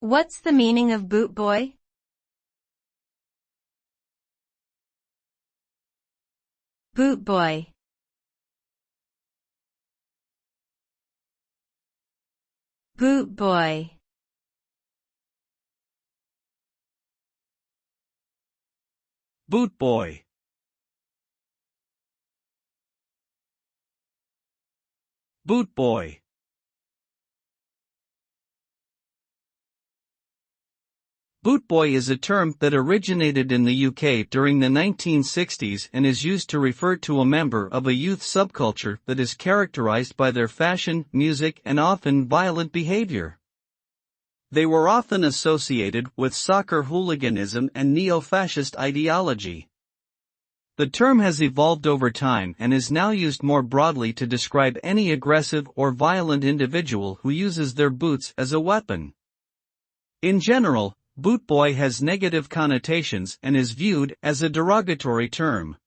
What's the meaning of bootboy? Bootboy. Bootboy. Bootboy. Bootboy. Bootboy is a term that originated in the UK during the 1960s and is used to refer to a member of a youth subculture that is characterized by their fashion, music, and often violent behavior. They were often associated with soccer hooliganism and neo-fascist ideology. The term has evolved over time and is now used more broadly to describe any aggressive or violent individual who uses their boots as a weapon. In general, bootboy has negative connotations and is viewed as a derogatory term.